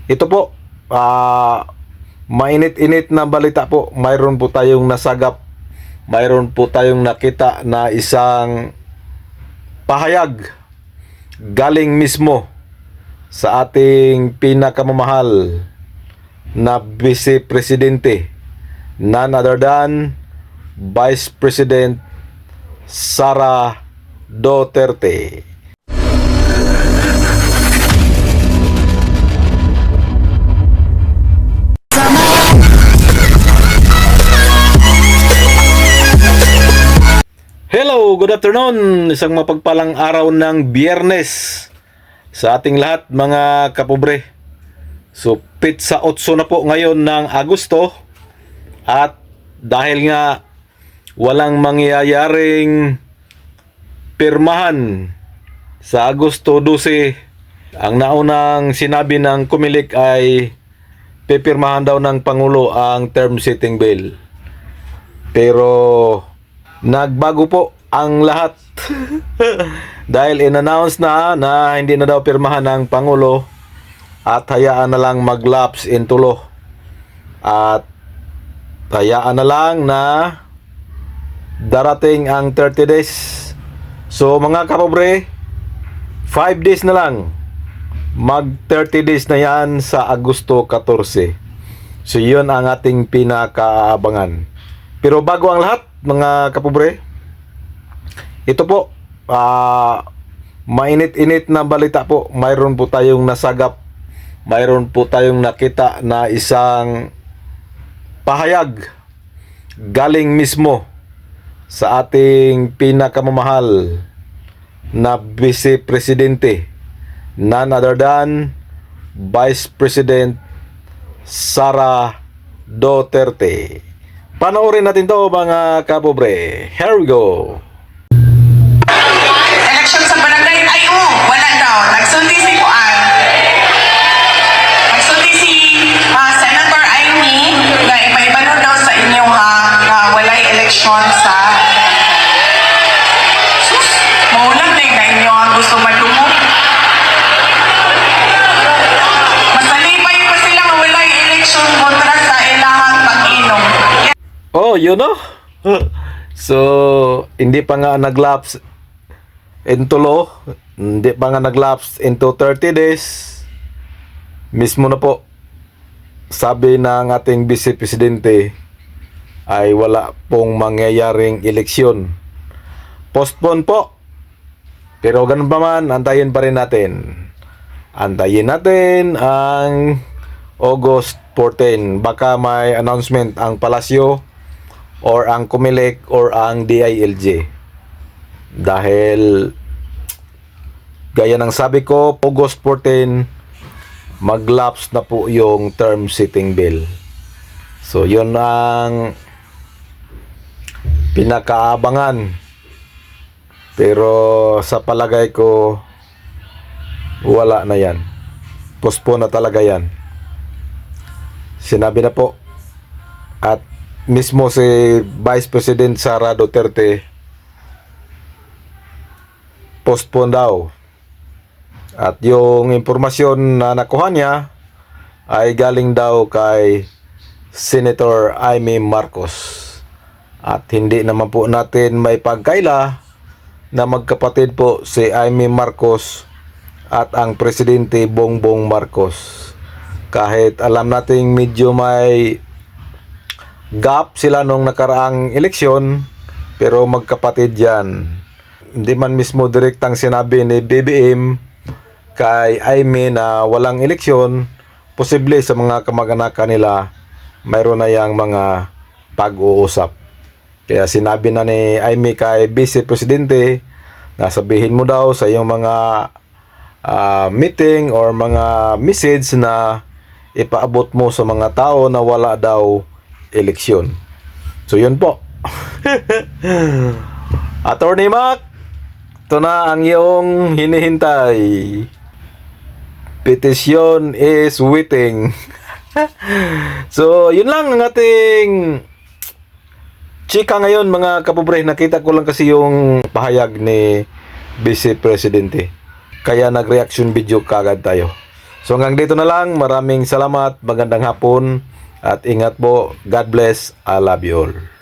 Ito po, mainit-init na balita po. Mayroon po tayong nasagap, mayroon po tayong nakita na isang pahayag galing mismo sa ating pinakamamahal na Vice Presidente, none other than Vice President Sara Duterte. Hello, good afternoon. Isang mapagpalang araw ng Biyernes sa ating lahat mga kapobre. So, pitsa 8 na po ngayon ng Agosto at dahil nga walang mangyayaring pirmahan sa Agosto 12, ang naunang sinabi ng Comelec ay pipirmahan daw ng Pangulo ang term setting bill. Pero nagbago po ang lahat dahil in-announce na hindi na daw pirmahan ng Pangulo at hayaan na lang mag-lapse into law at hayaan na lang na darating ang 30 days. So mga kapobre, 5 days na lang, mag 30 days na yan sa Agosto 14. So yun ang ating pinakaabangan. Pero bago ang lahat mga kapobre, ito po, mainit-init na balita po. Mayroon po tayong nasagap, mayroon po tayong nakita na isang pahayag galing mismo sa ating pinakamamahal na Vice Presidente, none other than Vice President Sara Duterte. Panoorin natin to mga kapobre. Here we go. Election sa barangay ay wala daw. Nagsulti si Kuan. Nagsulti si Senator Amy na ipaibalo daw sa inyo nga walay election sa sus. Maulang din na inyo ang gusto madungo. Masalipay pa sila nga walay election kontra sa ilahang pag-inom. Oh, you know? So, hindi pa nga nag-lapse into law, hindi pa nga nag-lapse into 30 days. Mismo na po, sabi ng ating Vice Presidente ay wala pong mangyayaring eleksyon. Postpone po. Pero ganun pa man, antayin pa rin natin. Antayin natin ang August 14. Baka may announcement ang Palasyo or ang Comelec or ang DILG. Dahil gaya ng sabi ko, August 14 mag-lapse na po yung term setting bill. So yun ang pinakaabangan. Pero sa palagay ko wala na yan. Postpone na talaga yan. Sinabi na po at mismo si Vice President Sara Duterte postpone daw. At yung impormasyon na nakuha niya ay galing daw kay Senator Amy Marcos. At hindi naman po natin may pagkaila na magkapatid po si Amy Marcos at ang Presidente Bongbong Marcos. Kahit alam nating medyo may gap sila nung nakaraang eleksyon, pero magkapatid yan. Hindi man mismo direktang sinabi ni BBM kay Amy na walang eleksyon, posible sa mga kamag-anak nila mayroon na yang mga pag-uusap. Kaya sinabi na ni Amy kay Vice Presidente na sabihin mo daw sa iyong mga meeting or mga message na ipaabot mo sa mga tao na wala daw eleksyon. So yun po. Attorney Mac, ito na ang iyong hinihintay. Petition is waiting. So yun lang ang ating chika ngayon mga kapobre. Nakita ko lang kasi yung pahayag ni Vice Presidente, kaya nag-reaction video kagad tayo. So hanggang dito na lang. Maraming salamat. Magandang hapon. At ingat po. God bless. I love you all.